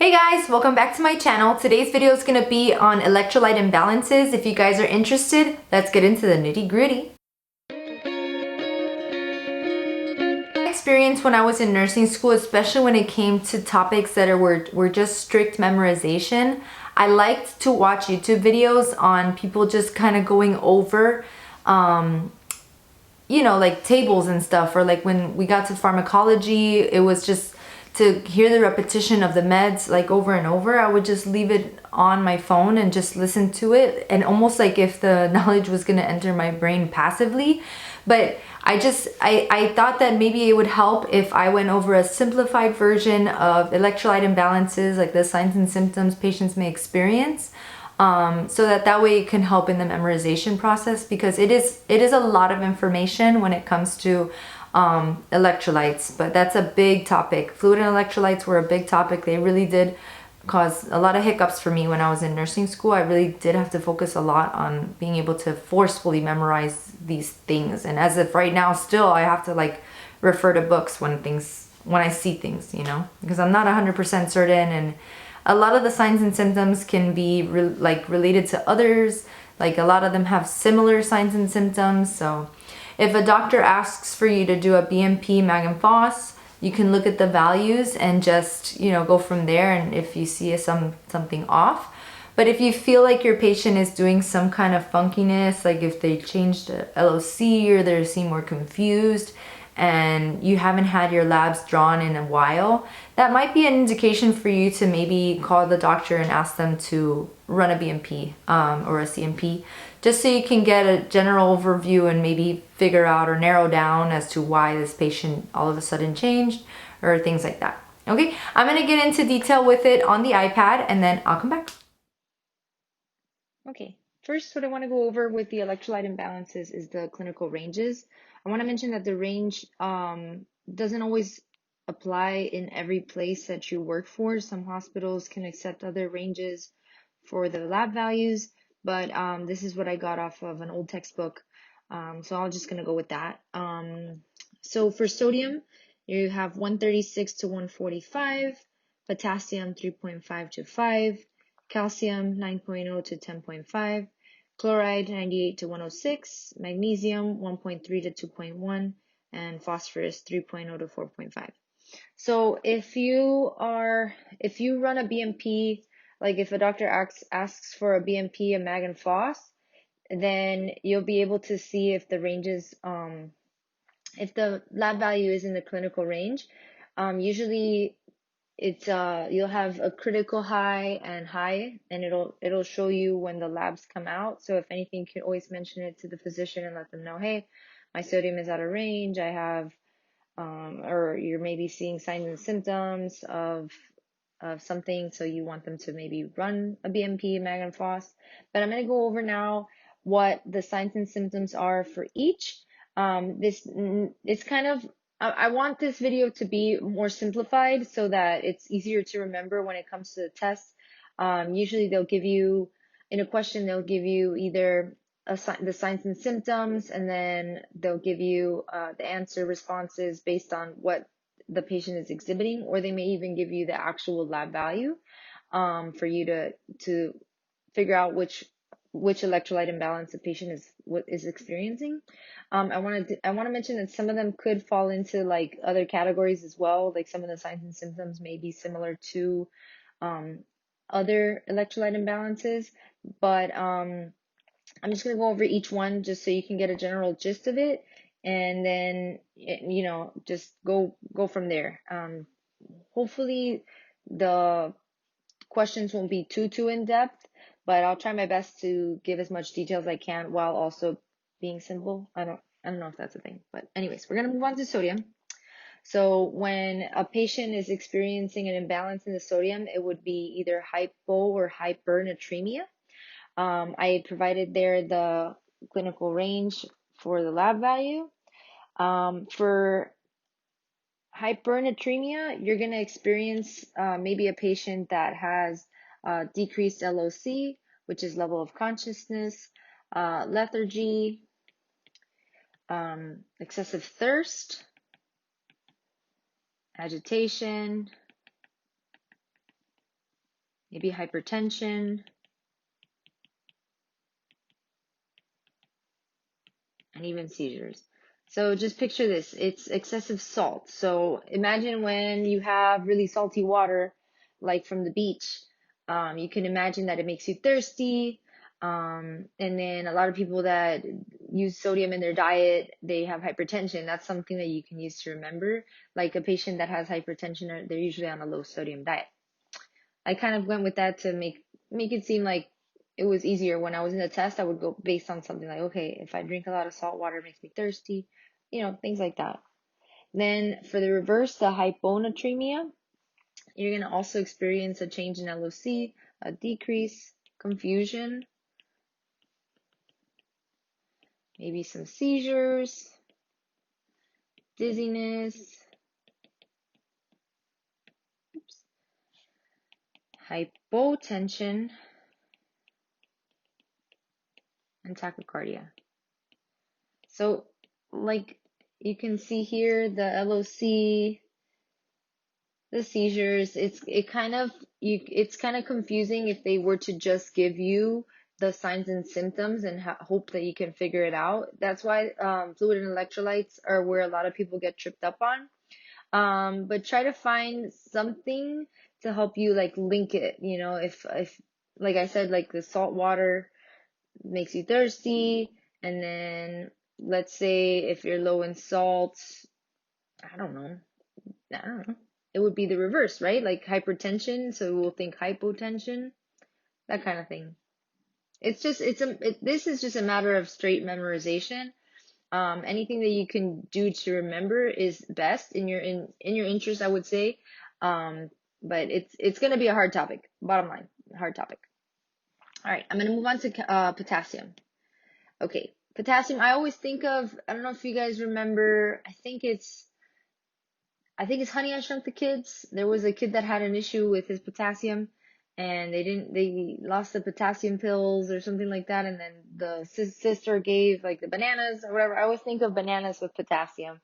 Hey guys, welcome back to my channel. Today's video is going to be on electrolyte imbalances. If you guys are interested, let's get into the nitty-gritty. Experience when I was in nursing school, especially when it came to topics that were just strict memorization, I liked to watch YouTube videos on people just kind of going over like tables and stuff, or like when we got to pharmacology, it was just to hear the repetition of the meds like over and over. I would just leave it on my phone and just listen to it, and almost like if the knowledge was going to enter my brain passively. But I thought that maybe it would help if I went over a simplified version of electrolyte imbalances, like the signs and symptoms patients may experience, so that way it can help in the memorization process, because it is a lot of information when it comes to electrolytes. But that's a big topic. Fluid and electrolytes were a big topic. They really did cause a lot of hiccups for me when I was in nursing school. I really did have to focus a lot on being able to forcefully memorize these things. And as of right now, still I have to like refer to books when I see things, because I'm not 100% certain, and a lot of the signs and symptoms can be related to others. Like a lot of them have similar signs and symptoms. So if a doctor asks for you to do a BMP mag and phos, you can look at the values and just, go from there, and if you see something off. But if you feel like your patient is doing some kind of funkiness, like if they changed the LOC or they seem more confused, and you haven't had your labs drawn in a while, that might be an indication for you to maybe call the doctor and ask them to run a BMP or a CMP, just so you can get a general overview and maybe figure out or narrow down as to why this patient all of a sudden changed or things like that. Okay, I'm gonna get into detail with it on the iPad, and then I'll come back. Okay, first what I want to go over with the electrolyte imbalances is the clinical ranges. I want to mention that the range doesn't always apply in every place that you work for. Some hospitals can accept other ranges for the lab values, but this is what I got off of an old textbook, so I'm just going to go with that. So for sodium, you have 136 to 145, potassium 3.5 to 5, calcium 9.0 to 10.5, chloride 98 to 106, magnesium 1.3 to 2.1, and phosphorus 3.0 to 4.5. So if you run a BMP, like if a doctor asks for a BMP, a mag and phos, then you'll be able to see if the ranges, if the lab value is in the clinical range. Usually it's you'll have a critical high and high, and it'll show you when the labs come out. So if anything, you can always mention it to the physician and let them know, hey, my sodium is out of range. I have or you're maybe seeing signs and symptoms of something, so you want them to maybe run a BMP, mag and phos. But I'm going to go over now what the signs and symptoms are for each. It's kind of, I want this video to be more simplified so that it's easier to remember when it comes to the test. Usually they'll give you, in a question, they'll give you either the signs and symptoms, and then they'll give you the answer responses based on what the patient is exhibiting, or they may even give you the actual lab value for you to figure out which electrolyte imbalance the patient is experiencing. I want to mention that some of them could fall into like other categories as well. Like some of the signs and symptoms may be similar to other electrolyte imbalances, but I'm just going to go over each one just so you can get a general gist of it, and then, just go from there. Hopefully the questions won't be too in depth, but I'll try my best to give as much detail as I can while also being simple. I don't know if that's a thing, but anyways, we're going to move on to sodium. So when a patient is experiencing an imbalance in the sodium, it would be either hypo or HyperNatremia. I provided there the clinical range for the lab value. For hypernatremia, you're going to experience maybe a patient that has decreased LOC, which is level of consciousness, lethargy, excessive thirst, agitation, maybe hypertension, and even seizures. So just picture this, it's excessive salt. So imagine when you have really salty water, like from the beach, you can imagine that it makes you thirsty. And then a lot of people that use sodium in their diet, they have hypertension. That's something that you can use to remember. Like a patient that has hypertension, they're usually on a low sodium diet. I kind of went with that to make it seem like it was easier. When I was in the test, I would go based on something like, okay, if I drink a lot of salt water, it makes me thirsty, things like that. Then for the reverse, the HypoNatremia, you're going to also experience a change in LOC, a decrease, confusion, maybe some seizures, dizziness, hypotension, and tachycardia. So, like you can see here, the LOC, the seizures, it's kind of confusing if they were to just give you the signs and symptoms and hope that you can figure it out. That's why fluid and electrolytes are where a lot of people get tripped up on. But try to find something to help you like link it. If like I said, like the salt water makes you thirsty, and then let's say if you're low in salt, I don't know. It would be the reverse, right? Like hypertension, so we'll think hypotension, that kind of thing. This is just a matter of straight memorization. Anything that you can do to remember is best in your interest, I would say. But it's gonna be a hard topic. Bottom line, hard topic. All right, I'm gonna move on to potassium. Okay, potassium. I always think of. I don't know if you guys remember. I think it's Honey, I Shrunk the Kids. There was a kid that had an issue with his potassium, and they lost the potassium pills or something like that, and then the sister gave like the bananas or whatever. I always think of bananas with potassium,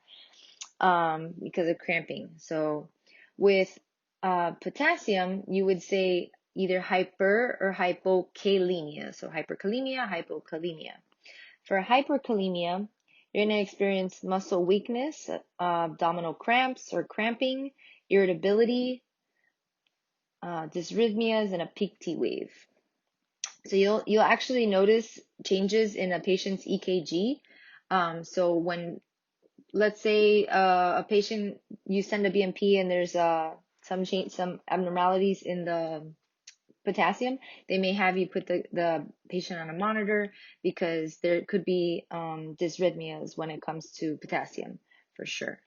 because of cramping. So with potassium, you would say either hyper or hypokalemia. So hyperkalemia, hypokalemia. For hyperkalemia, you're going to experience muscle weakness, abdominal cramps or cramping, irritability, dysrhythmias, and a peak T wave. So you'll actually notice changes in a patient's EKG. So when, let's say a patient, you send a BMP and there's some abnormalities in the potassium, they may have you put the patient on a monitor because there could be dysrhythmias when it comes to potassium, for sure.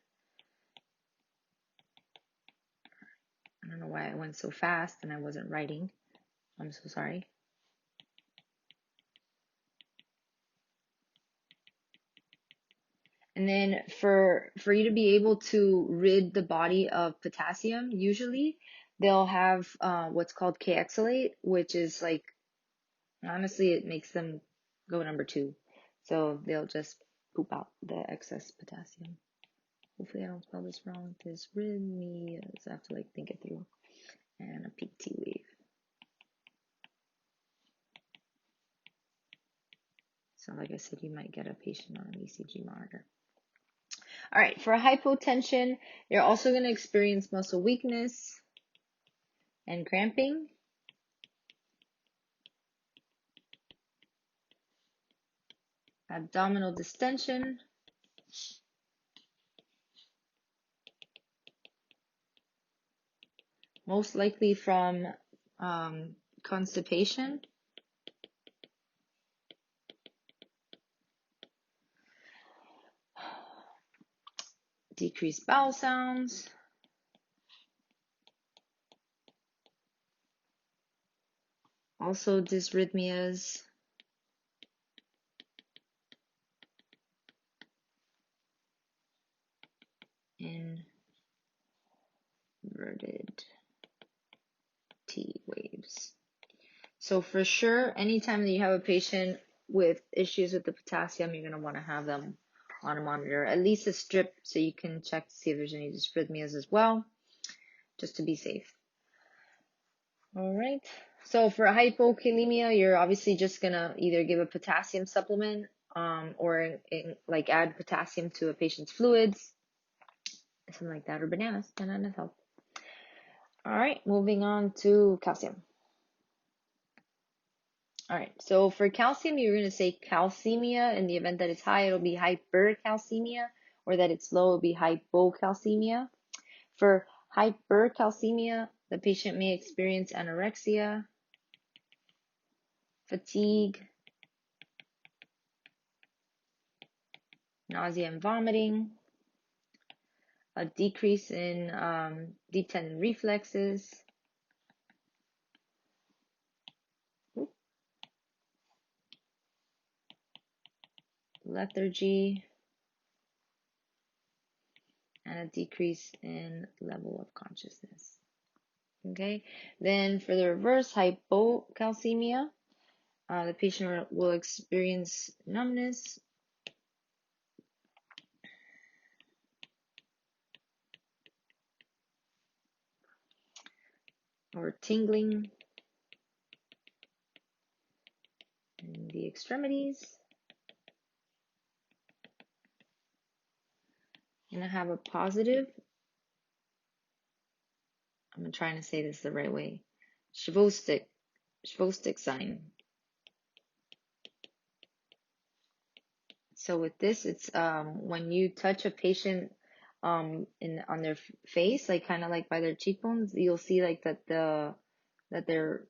I don't know why I went so fast and I wasn't writing. I'm so sorry. And then for you to be able to rid the body of potassium, usually they'll have what's called K-exolate, which is like, honestly, it makes them go number 2. So they'll just poop out the excess potassium. Hopefully I don't spell this wrong. Dysrhythmias. I have to like think it through. And a peak T wave. So like I said, you might get a patient on an ECG monitor. All right, for hypotension, you're also going to experience muscle weakness and cramping. Abdominal distension. Most likely from constipation. Decreased bowel sounds. Also dysrhythmias. Inverted T waves. So for sure, anytime that you have a patient with issues with the potassium, you're going to want to have them on a monitor, at least a strip, so you can check to see if there's any dysrhythmias as well, just to be safe. All right. So for HypoKalemia, you're obviously just gonna either give a potassium supplement, or like add potassium to a patient's fluids, something like that, or bananas help. All right, moving on to calcium. All right, so for calcium, you're gonna say calcemia. In the event that it's high, it'll be hypercalcemia, or that it's low, it'll be hypocalcemia. For hypercalcemia, the patient may experience anorexia, fatigue, nausea and vomiting, a decrease in deep tendon reflexes, lethargy, and a decrease in level of consciousness. Okay, then for the reverse, hypocalcemia, the patient will experience numbness, or tingling in the extremities. And I have a positive, I'm trying to say this the right way, Chvostek sign. So with this, it's when you touch a patient on their face, like kind of like by their cheekbones, you'll see like that they're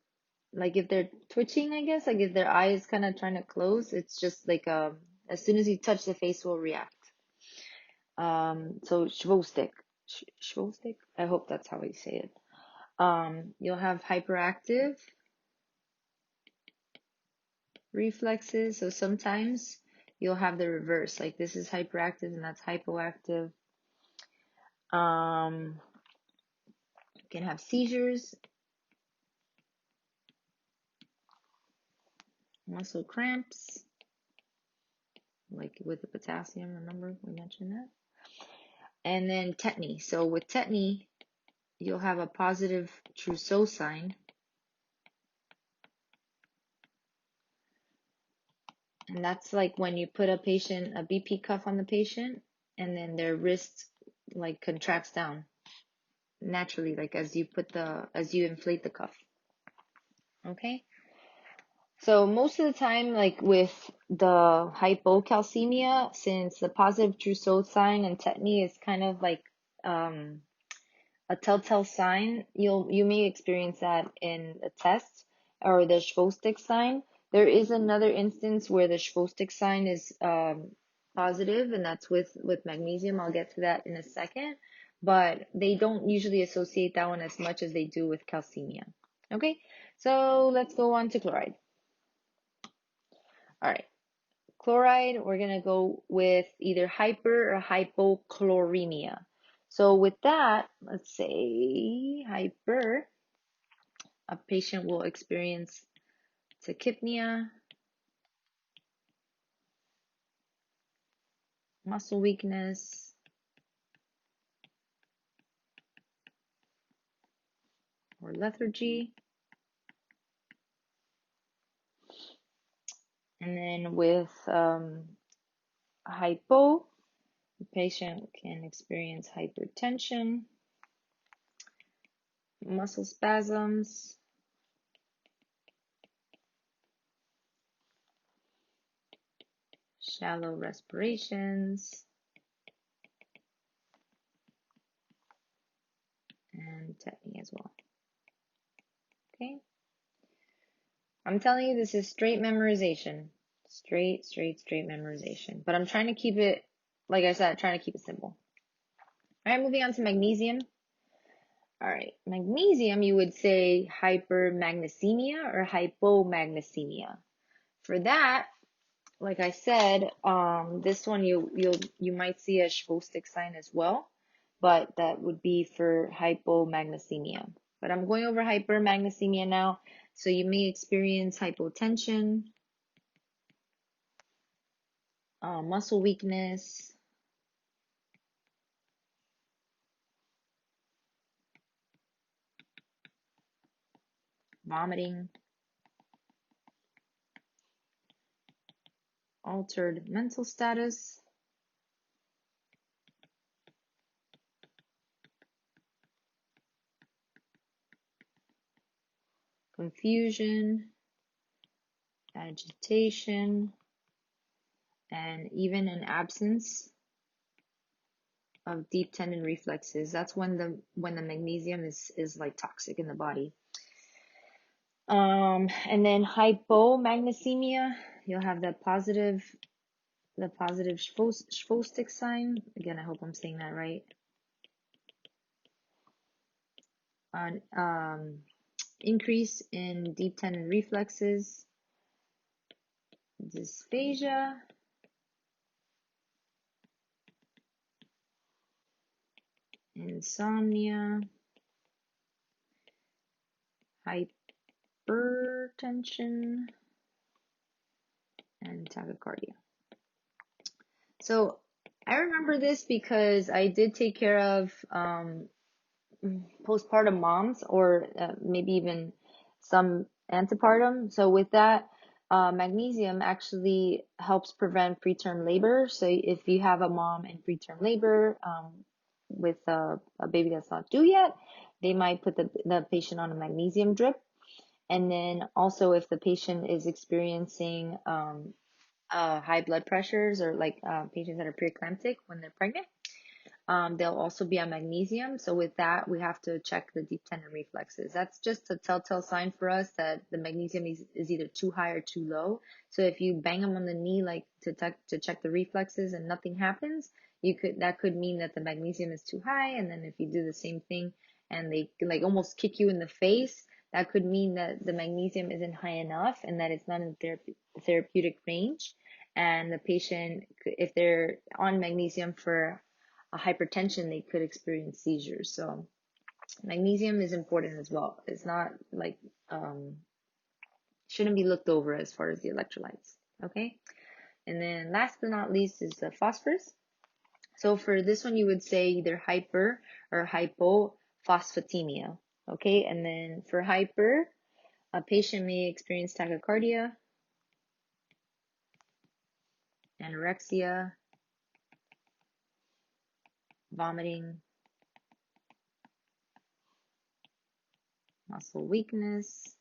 like if they're twitching, I guess, like if their eye is kind of trying to close, it's just like as soon as you touch the face will react. So Chvostek, I hope that's how you say it. You'll have hyperactive reflexes. So sometimes you'll have the reverse, like this is hyperactive and that's hypoactive. You can have seizures, muscle cramps, like with the potassium, remember we mentioned that. And then tetany. So with tetany, you'll have a positive Trousseau sign. And that's like when you put a BP cuff on the patient, and then their wrist like contracts down naturally, like as you inflate the cuff. Okay. So most of the time, like with the hypocalcemia, since the positive Trousseau sign and tetany is kind of like a telltale sign, you may experience that in a test, or the Chvostek sign. There is another instance where the Chvostek sign is positive, and that's with magnesium. I'll get to that in a second, but they don't usually associate that one as much as they do with calcemia. Okay, so let's go on to chloride. All right, chloride, we're gonna go with either hyper or hypochloremia. So with that, let's say hyper, a patient will experience tachypnea, muscle weakness, or lethargy. And then with hypo, the patient can experience hypertension, muscle spasms, shallow respirations, and tetany as well. Okay. I'm telling you, this is straight memorization. Straight memorization. But I'm trying to keep it, like I said, trying to keep it simple. All right, moving on to magnesium. All right, magnesium, you would say hypermagnesemia or hypomagnesemia. For that, like I said, this one you might see a Chvostek sign as well, but that would be for hypomagnesemia. But I'm going over hypermagnesemia now. So you may experience hypotension, muscle weakness, vomiting, altered mental status, confusion, agitation, and even an absence of deep tendon reflexes. That's when the magnesium is like toxic in the body. And then HypoMagnesemia, you'll have the positive Schwostig sign. Again, I hope I'm saying that right. Increase in deep tendon reflexes, dysphagia, insomnia, hypertension, and tachycardia. So I remember this because I did take care of postpartum moms, or maybe even some antepartum. So with that, magnesium actually helps prevent preterm labor. So if you have a mom in preterm labor with a baby that's not due yet, they might put the patient on a magnesium drip. And then also if the patient is experiencing high blood pressures, or like patients that are preeclamptic when they're pregnant, they'll also be on magnesium. So with that, we have to check the deep tendon reflexes. That's just a telltale sign for us that the magnesium is either too high or too low. So if you bang them on the knee, like to check the reflexes, and nothing happens, that could mean that the magnesium is too high. And then if you do the same thing and they like almost kick you in the face, that could mean that the magnesium isn't high enough and that it's not in therapeutic range. And the patient, if they're on magnesium for a hypertension, they could experience seizures. So magnesium is important as well. It's not like shouldn't be looked over as far as the electrolytes. Okay, and then last but not least is the phosphorus. So for this one, you would say either hyper or hypophosphatemia. Okay, and then for hyper, a patient may experience tachycardia, anorexia, vomiting, muscle weakness,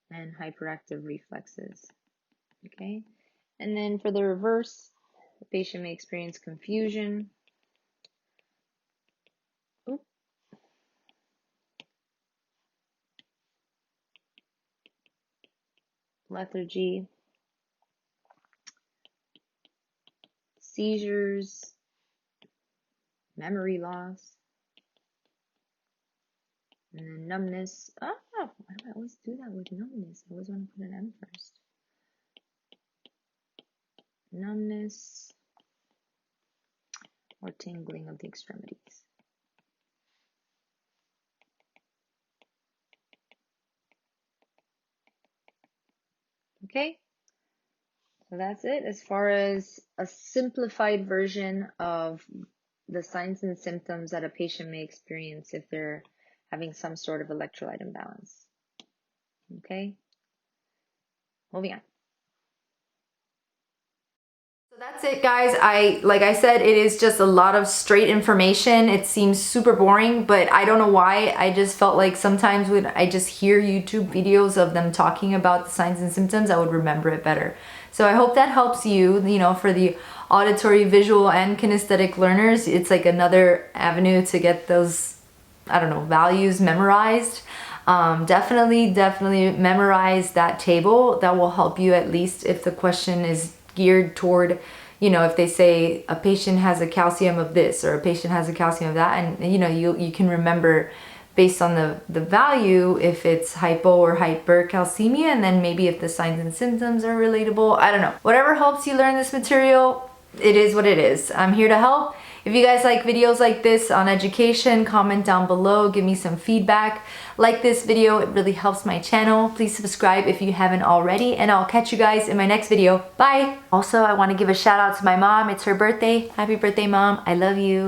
and hyperactive reflexes. Okay, and then for the reverse, the patient may experience confusion, lethargy, seizures, memory loss, and then numbness. Oh, why do I always do that with numbness? I always want to put an M first. Numbness or tingling of the extremities. Okay, so that's it as far as a simplified version of the signs and symptoms that a patient may experience if they're having some sort of electrolyte imbalance. Okay, moving on. So that's it, guys. Like I said, it is just a lot of straight information. It seems super boring, but I don't know why. I just felt like sometimes when I just hear YouTube videos of them talking about the signs and symptoms, I would remember it better. So I hope that helps you, for the auditory, visual, and kinesthetic learners. It's like another avenue to get those, I don't know, values memorized. Definitely memorize that table. That will help you, at least if the question is geared toward, if they say a patient has a calcium of this or a patient has a calcium of that, and you can remember based on the value if it's hypo or hypercalcemia, and then maybe if the signs and symptoms are relatable. I don't know. Whatever helps you learn this material, it is what it is. I'm here to help. If you guys like videos like this on education, comment down below, give me some feedback. Like this video, it really helps my channel. Please subscribe if you haven't already, and I'll catch you guys in my next video. Bye! Also, I want to give a shout out to my mom. It's her birthday. Happy birthday, Mom. I love you.